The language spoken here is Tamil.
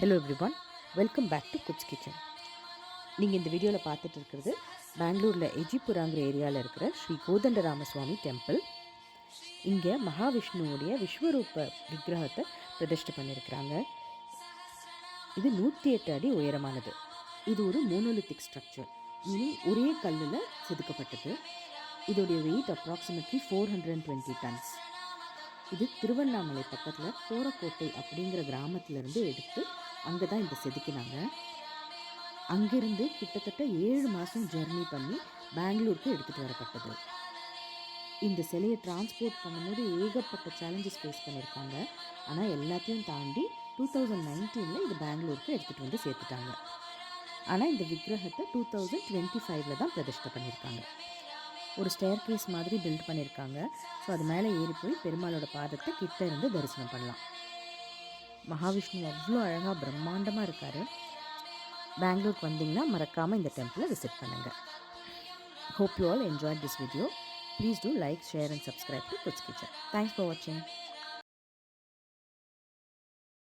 Hello everyone, welcome back to goods kitchen. நீங்கள் இந்த வீடியோவில் பார்த்துட்டு இருக்கிறது பெங்களூரில் எஜிபுராங்கிற ஏரியாவில் இருக்கிற ஸ்ரீ கோதண்டராமசுவாமி டெம்பிள். இங்கே மகாவிஷ்ணுவோடைய விஸ்வரூப விக்கிரகத்தை பிரதிஷ்டை பண்ணியிருக்கிறாங்க. இது 108 அடி உயரமானது. இது ஒரு மோனோலித்திக் ஸ்ட்ரக்சர், மீனிங் ஒரே கல்லில் செதுக்கப்பட்டது. இதோடைய வெயிட் அப்ராக்சிமேட்லி 420 tons. இது திருவண்ணாமலை பக்கத்தில் கோரக்கோட்டை அப்படிங்கிற கிராமத்திலேருந்து எடுத்து அங்கே தான் இதை செதுக்கினாங்க. அங்கேருந்து கிட்டத்தட்ட 7 மாதம் ஜெர்னி பண்ணி பெங்களூருக்கு எடுத்துகிட்டு வரப்பட்டது. இந்த சிலையை டிரான்ஸ்போர்ட் பண்ணும்போது ஏகப்பட்ட சேலஞ்சஸ் ஃபேஸ் பண்ணியிருக்காங்க. ஆனால் எல்லாத்தையும் தாண்டி 2019 இது பெங்களூருக்கு எடுத்துகிட்டு வந்து சேர்த்துட்டாங்க. ஆனால் இந்த விக்கிரகத்தை 2025 தான் பிரதிஷ்டை பண்ணியிருக்காங்க. ஒரு ஸ்டேர் கேஸ் மாதிரி பில்ட் பண்ணியிருக்காங்க. ஸோ அது மேலே ஏறி போய் பெருமாளோட பாதத்தை கிட்ட இருந்து தரிசனம் பண்ணலாம். மகாவிஷ்ணு அவ்வளோ அழகாக பிரம்மாண்டமாக இருக்கார். பெங்களூருக்கு வந்தீங்கன்னா மறக்காமல் இந்த டெம்பிளை விசிட் பண்ணுங்கள். Hope you all enjoyed this video. Please do like, share and subscribe to Kuds Kitchen. Thanks for watching.